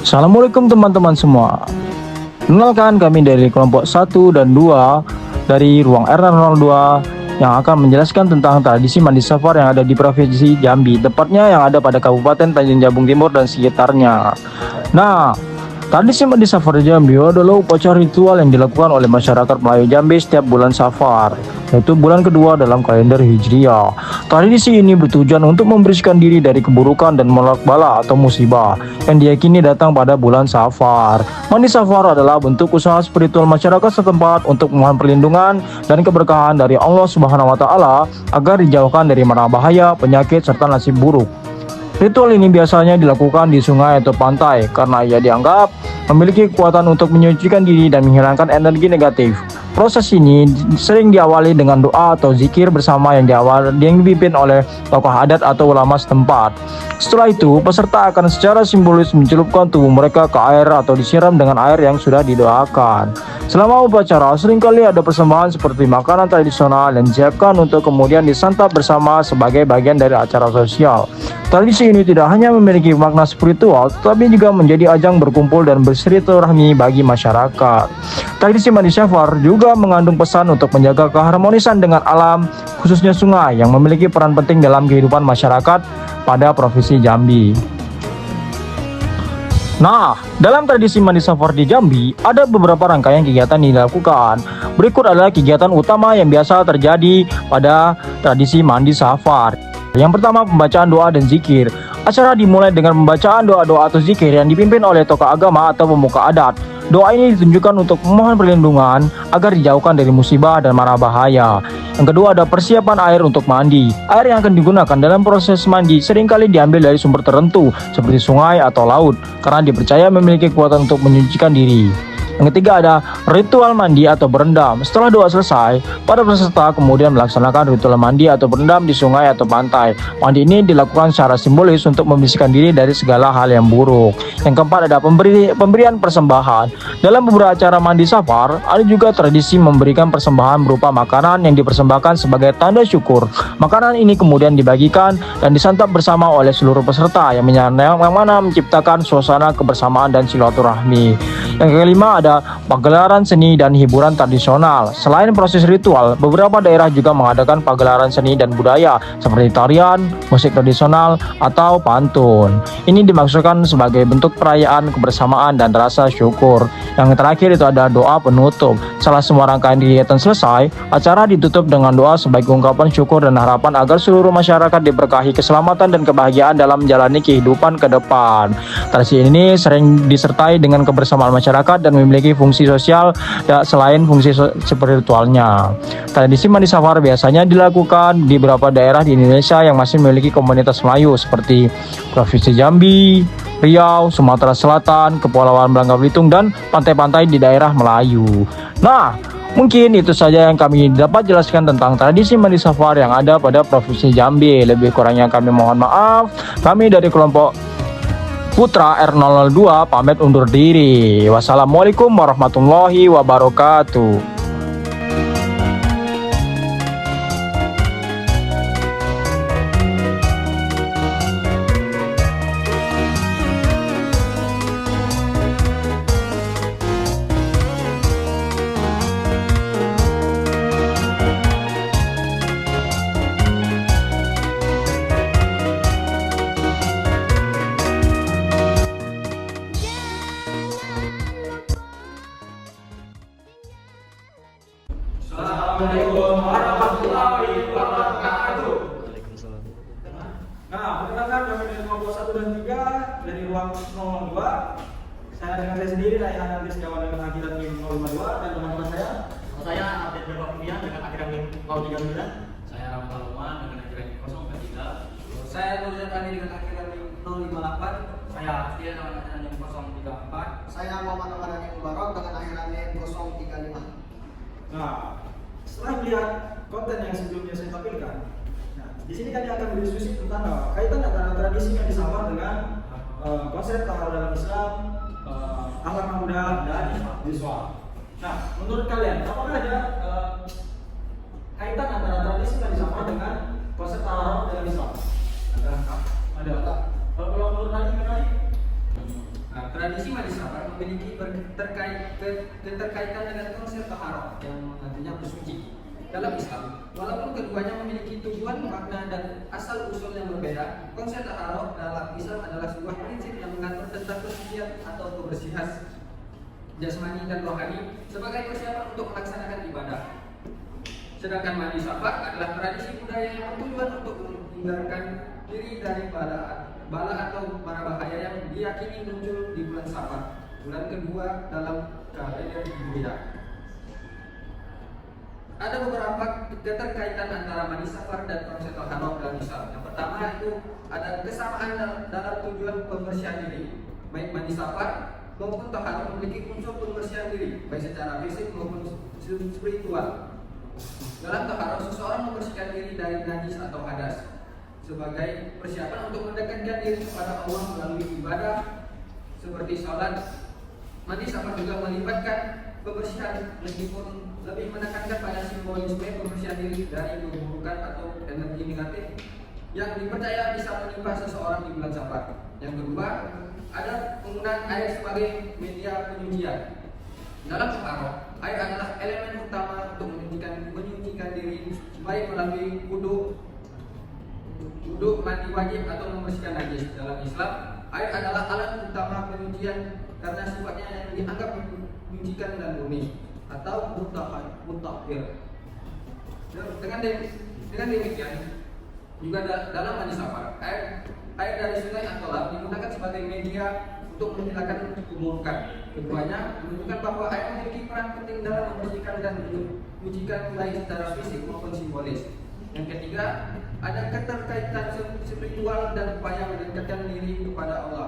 Assalamualaikum teman-teman semua. Kenalkan, kami dari kelompok 1 dan 2 dari ruang R02 yang akan menjelaskan tentang tradisi mandi safar yang ada di Provinsi Jambi, tepatnya yang ada pada Kabupaten Tanjung Jabung Timur dan sekitarnya. Nah, tradisi mandi safar di Jambi adalah upacara ritual yang dilakukan oleh masyarakat Melayu Jambi setiap bulan Safar, yaitu bulan kedua dalam kalender Hijriah. Tradisi ini bertujuan untuk membersihkan diri dari keburukan dan menolak bala atau musibah yang diyakini datang pada bulan Safar. Mandi Safar adalah bentuk usaha spiritual masyarakat setempat untuk memohon perlindungan dan keberkahan dari Allah Subhanahu wa taala agar dijauhkan dari mara bahaya, penyakit serta nasib buruk. Ritual ini biasanya dilakukan di sungai atau pantai karena ia dianggap memiliki kekuatan untuk menyucikan diri dan menghilangkan energi negatif. Proses ini sering diawali dengan doa atau zikir bersama yang dipimpin oleh tokoh adat atau ulama setempat. Setelah itu, peserta akan secara simbolis mencelupkan tubuh mereka ke air atau disiram dengan air yang sudah didoakan. Selama upacara, seringkali ada persembahan seperti makanan tradisional yang disiapkan untuk kemudian disantap bersama sebagai bagian dari acara sosial. Tradisi ini tidak hanya memiliki makna spiritual, tetapi juga menjadi ajang berkumpul dan bersilaturahmi bagi masyarakat. Tradisi mandi safar juga mengandung pesan untuk menjaga keharmonisan dengan alam, khususnya sungai yang memiliki peran penting dalam kehidupan masyarakat pada Provinsi Jambi. Nah, dalam tradisi mandi safar di Jambi, ada beberapa rangkaian kegiatan yang dilakukan. Berikut adalah kegiatan utama yang biasa terjadi pada tradisi mandi safar. Yang pertama, pembacaan doa dan zikir. Acara dimulai dengan pembacaan doa-doa atau zikir yang dipimpin oleh tokoh agama atau pemuka adat. Doa ini ditunjukkan untuk memohon perlindungan agar dijauhkan dari musibah dan mara bahaya. Yang kedua, ada persiapan air untuk mandi. Air yang akan digunakan dalam proses mandi seringkali diambil dari sumber tertentu seperti sungai atau laut karena dipercaya memiliki kekuatan untuk menyucikan diri. Yang ketiga, ada ritual mandi atau berendam. Setelah doa selesai, para peserta kemudian melaksanakan ritual mandi atau berendam di sungai atau pantai. Mandi ini dilakukan secara simbolis untuk membersihkan diri dari segala hal yang buruk. Yang keempat, ada pemberian persembahan. Dalam beberapa acara mandi safar, ada juga tradisi memberikan persembahan berupa makanan yang dipersembahkan sebagai tanda syukur. Makanan ini kemudian dibagikan dan disantap bersama oleh seluruh peserta yang mana menciptakan suasana kebersamaan dan silaturahmi. Yang kelima, ada pagelaran seni dan hiburan tradisional. Selain proses ritual, beberapa daerah juga mengadakan pagelaran seni dan budaya seperti tarian, musik tradisional, atau pantun. Ini dimaksudkan sebagai bentuk perayaan kebersamaan dan rasa syukur. Yang terakhir itu ada doa penutup. Setelah semua rangkaian kegiatan selesai, acara ditutup dengan doa sebagai ungkapan syukur dan harapan agar seluruh masyarakat diberkahi keselamatan dan kebahagiaan dalam menjalani kehidupan ke depan. Tradisi ini sering disertai dengan kebersamaan masyarakat dan memiliki fungsi sosial selain fungsi spiritualnya. Tradisi mandi safar biasanya dilakukan di beberapa daerah di Indonesia yang masih memiliki komunitas Melayu seperti Provinsi Jambi, Riau, Sumatera Selatan, Kepulauan Bangka Belitung, dan pantai-pantai di daerah Melayu. Nah, mungkin itu saja yang kami dapat jelaskan tentang tradisi mandi safar yang ada pada Provinsi Jambi. Lebih kurangnya kami mohon maaf. Kami dari kelompok Putra R002 pamit undur diri. Wassalamualaikum warahmatullahi wabarakatuh. Assalamualaikum warahmatullahi wabarakatuh. Nah, perkenalkan kami dari kelompok 1 dan 3 dari ruang 02. Saya dengan saya sendiri, Raihan Andris, kawan dengan akhirat NIM 052, dan teman-teman saya. Saya Abed Berbakumian dengan akhirat NIM 039. Saya Rahmat Alman dengan akhirat NIM 043. Saya Nurul Tani dengan akhirat NIM 058. Saya Astia dengan akhirat NIM 034. Saya Muhammad Amarani Mubarak dengan akhirat NIM 035. Nah, setelah melihat konten yang sebelumnya saya tampilkan, nah, di sini kami akan berdiskusi tentang kaitan antara tradisi mandi safar dengan konsep tahar dalam Islam, akhlak muda, dan visual. Nah, menurut kalian, apakah ada kaitan antara tradisi mandi safar dengan konsep tahar dalam Islam? Ada. Kalau menurut kalian gimana? Tradisi mandi safar memiliki keterkaitan dengan konsep taharah yang artinya bersuci. Dalam Islam, walaupun keduanya memiliki tujuan, makna, dan asal-usul yang berbeda, konsep taharah dalam Islam adalah sebuah prinsip yang mengatur tentang kesucian atau kebersihan jasmani dan rohani sebagai persiapan untuk melaksanakan ibadah. Sedangkan mandi safar adalah tradisi budaya yang bertujuan untuk menghindarkan diri dari bala atau para bahaya yang diyakini muncul di bulan Safar, bulan kedua dalam kalender Hijriah. Ada beberapa keterkaitan antara mandi safar dan konsep taharah dalam Islam. Yang pertama itu ada kesamaan dalam tujuan pembersihan diri. Baik mandi safar maupun taharah memiliki unsur pembersihan diri, baik secara fisik maupun spiritual. Dalam taharah, seseorang membersihkan diri dari najis atau hadas sebagai persiapan untuk mendekatkan diri kepada Allah melalui ibadah seperti salat. Mandi safar juga melibatkan pembersihan, meskipun lebih menekankan pada simbolisme pembersihan diri dari keburukan atau energi negatif yang dipercaya bisa menimpa seseorang di bulan Safar. Yang kedua, ada penggunaan air sebagai media penyucian. Dalam taharah, air adalah elemen utama untuk menyucikan diri, baik melalui wudhu, mandi wajib atau membersihkan najis. Dalam Islam, air adalah alat utama penyucian karena sifatnya yang dianggap menyucikan dan murni atau mutahhir. Dengan demikian juga dalam mandi safar, air dari sungai atau laut digunakan sebagai media untuk menghilangkan keburukan. Keduanya menunjukkan bahwa air memiliki peran penting dalam membersihkan dan menyucikan baik secara fisik maupun simbolis. Yang ketiga, ada keterkaitan spiritual dan upaya mendekatkan diri kepada Allah.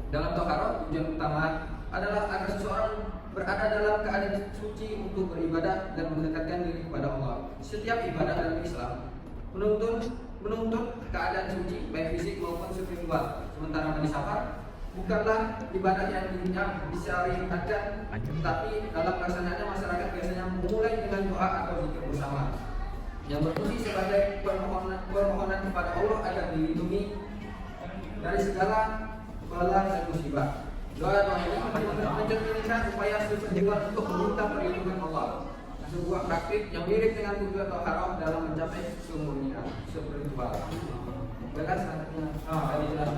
Dalam taharah, tujuan utama adalah agar seseorang berada dalam keadaan suci untuk beribadah dan mendekatkan diri kepada Allah. Setiap ibadah dalam Islam menuntut keadaan suci, baik fisik maupun spiritual. Sementara mandi safar bukanlah ibadah yang disyariatkan, tetapi dalam pelaksanaannya masyarakat biasanya memulai dengan doa atau zikir bersama yang berfungsi sebagai permohonan kepada Allah agar dilindungi dari segala bala dan musibah. Doa ini mencerminkan upaya spiritual untuk meminta perlindungan Allah, sebuah praktik yang mirip dengan tujuan taharah dalam mencapai kemurnian spiritual. Jelas sangatnya. Tadi jelas.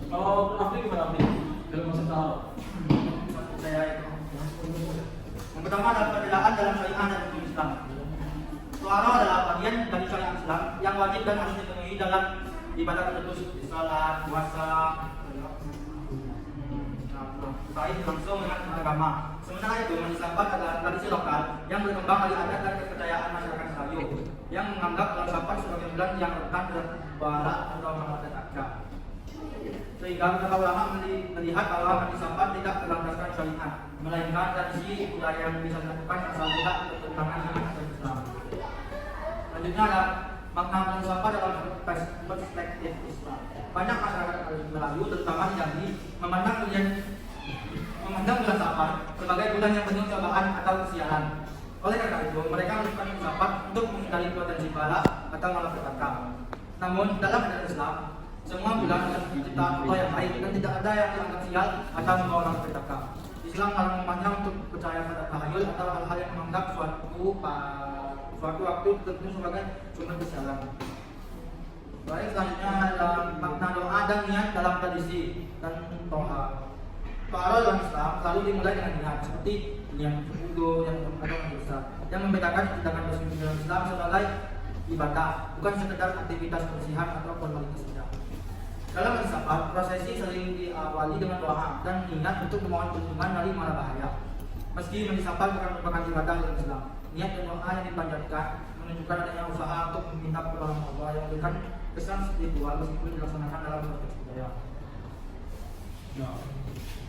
Kalau Afri gimana Afri? Dalam konsep taharah? Saya itu. Yang pertama adalah perbedaan dalam syariat dan hukum Islam. Taharah adalah bagian dari syariat Islam yang wajib dan harus dipenuhi dalam ibadah tertentu seperti salat, puasa, baik langsung dengan agama. Sementara itu, mandi safar adalah tradisi lokal yang berkembang dari adat dan kepercayaan masyarakat Melayu yang menganggap bulan Safar sebagai bulan yang rentan terhadap bala atau malapetaka. Sehingga beberapa ulama melihat bahwa mandi safar tidak berlandaskan syariat, melainkan tradisi budaya yang bisa dilakukan asal tidak bertentangan dengan ajaran Islam. Selanjutnya ada makna mandi safar dalam perspektif Islam. Banyak masyarakat Melayu, terutama di Jambi, memandang bulan Safar sebagai bulan yang penuh cobaan atau kesialan. Oleh karena itu, mereka melakukan safar untuk menghindari potensi bala atau malapetaka. Namun, dalam ajaran Islam, semua bulan adalah ciptaan Allah yang baik dan tidak ada yang dianggap sial atau membawa malapetaka. Islam melarang umatnya untuk percaya pada tahayul atau hal-hal yang menganggap suatu waktu tertentu sebagai sumber kesialan. Baik, selanjutnya adalah makna doa dan niat dalam tradisi dan toha. Taharah dalam Islam selalu dimulai dengan niat, seperti niat wudhu yang besar, yang membedakan tindakan bersuci dalam Islam sebagai ibadah, bukan sekedar aktivitas kebersihan atau formalitas saja. Dalam mandi safar, prosesi sering diawali dengan doa dan niat untuk memohon perlindungan dari mara bahaya. Meski mandi safar bukan merupakan ibadah dalam Islam, niat dan doa yang dipanjatkan menunjukkan adanya usaha untuk meminta pertolongan Allah yang memberikan kesan spiritual meskipun dilaksanakan dalam konteks budaya. Nah,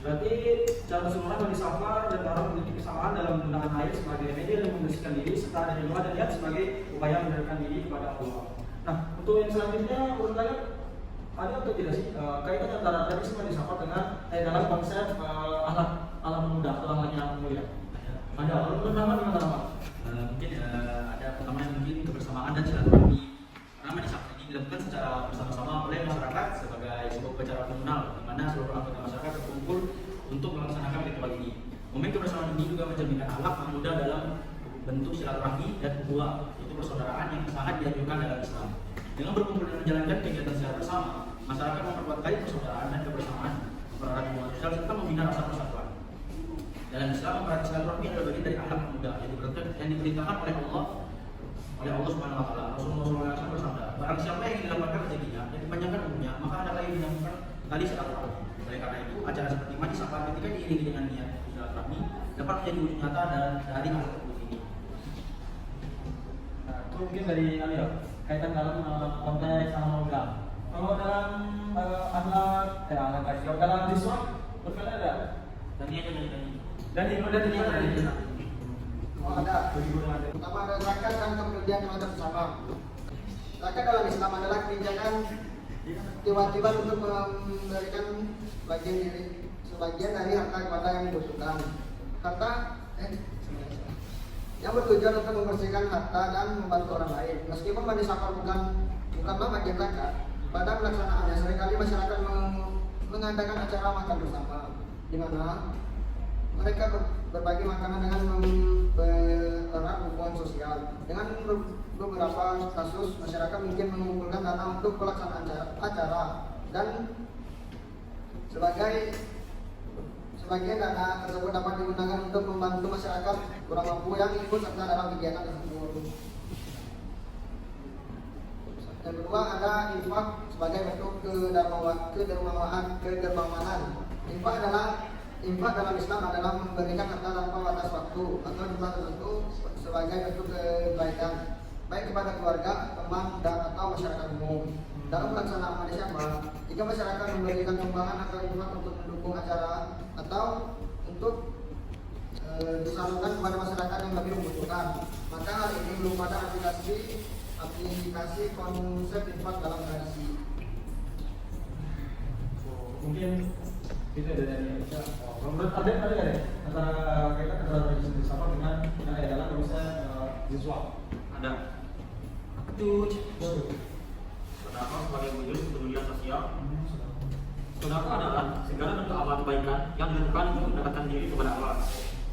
berarti secara keseluruhan mandi safar dan taharah memiliki kesamaan dalam menggunakan air sebagai media yang membersihkan diri serta adanya doa dan niat sebagai upaya mendekatkan diri kepada Allah. Nah, untuk yang selanjutnya menurut kalian ada atau tidak sih kaitan antara tradisi mandi safar dengan dalam konsep alam muda atau alam yang mulia? Ada. Menurut nama? Mungkin ada pertama yang mungkin kebersamaan dan silaturahmi. Karena mandi safar ini dilakukan secara bersama-sama oleh masyarakat sebagai sebuah upacara komunal di mana seluruh anggota masyarakat berkumpul ini juga mencerminkan akhlak yang mudah dalam bentuk silaturahmi dan ukhuwah, yaitu persaudaraan yang sangat dianjurkan dalam Islam. Dengan berkumpul dan menjalankan kegiatan secara bersama, masyarakat memperkuat tali persaudaraan dan kebersamaan, mempererat hubungan sosial serta membina rasa persatuan. Dalam Islam, mempererat silaturahmi adalah bagian dari akhlak yang mudah yang diperintahkan oleh Allah Subhanahu wa taala. Rasulullah SAW bersabda, barang siapa yang dilapangkan rezekinya dan dipanjangkan umurnya, maka adalah yang menyambungkan tali silaturahmi. Oleh karena itu, acara seperti majlis safar ketika diiringi dengan niat silaturahmi dapat menjadi wujud nyata dari akhlak tersebut ini. Nah, itu mungkin dari Ali ya, kaitan dalam konteks analoga. Kalau dalam akhlak dalam siswa berkala ada. Dan ini aja Dan ini Oh ada. Pertama ada zakat dan kemudian kewajiban bersama. Zakat dalam Islam adalah kebijakan kewajiban untuk memberikan sebagian dari harta kepada yang membutuhkan. Harta yang bertujuan untuk membersihkan harta dan membantu orang lain. Meskipun majlis safar bukanlah bagian zakat, pada pelaksanaannya seringkali masyarakat mengadakan acara makan bersama, di mana mereka berbagi makanan dengan mempererat hubungan sosial. Dengan beberapa kasus masyarakat mungkin mengumpulkan dana untuk pelaksanaan acara dan sebagian dana tersebut dapat digunakan untuk membantu masyarakat kurang mampu yang ikut serta dalam kegiatan tersebut. Yang kedua ada infak sebagai bentuk kedermawanan. Infak dalam Islam adalah memberikan harta tanpa batas waktu atau jumlah tertentu sebagai bentuk kebaikan, baik kepada keluarga, teman, dan atau masyarakat umum. Dalam pelaksanaan majlis safar, jika masyarakat memberikan sumbangan atau infak untuk mendukung acara atau untuk disalurkan kepada masyarakat yang lebih membutuhkan, maka hal ini belum pada aplikasi konsep infak dalam tradisi. mungkin itu dari Indonesia. Menurut ada nggak deh antara kaitan antara tradisi safar dengan yang ada dalam konsep visual? Ada. Sedekah sebagai wujud kepedulian sosial. Sedekah adalah segala bentuk amal kebaikan yang dilakukan untuk mendekatkan diri kepada Allah,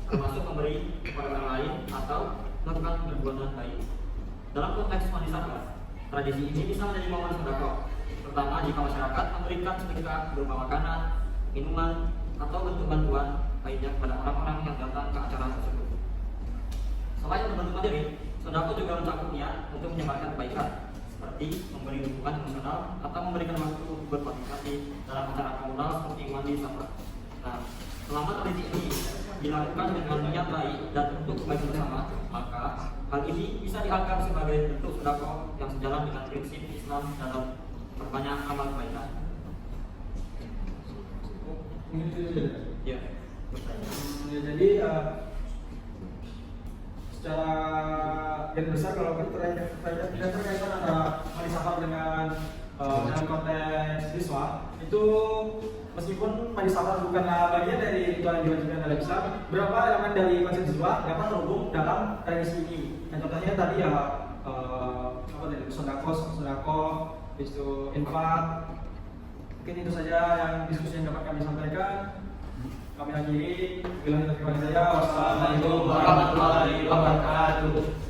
termasuk memberi kepada orang lain atau melakukan perbuatan baik. Dalam konteks majlis safar, tradisi ini bisa menjadi momen sedekah, terutama jika masyarakat memberikan sedekah berupa makanan, minuman, atau bentuk bantuan lainnya kepada orang-orang yang datang ke acara tersebut. Selain membantu materi, sedekah juga mencakup niat untuk menyebarkan kebaikan, seperti memberi dukungan emosional atau memberikan waktu berpartisipasi dalam acara komunal seperti majlis safar. Nah, selama tradisi ini dilakukan dengan niat baik dan untuk kebaikan bersama, maka hal ini bisa dianggap sebagai bentuk sedekah yang sejalan dengan prinsip Islam dalam perbanyak amal kebaikan. Ya. Jadi secara yang besar kalau terkaitan antara majlis safar dengan dalam konteks siswa itu, meskipun majlis safar bukanlah bagian dari ritual yang diwajibkan dalam Islam, beberapa elemen dari konsep siswa dapat terhubung dalam tradisi ini. Yang contohnya tadi ya sedekah, itu infak. Mungkin itu saja yang diskusi yang dapat kami sampaikan. Kami akhiri. Bila saya. Wassalamualaikum warahmatullahi wabarakatuh.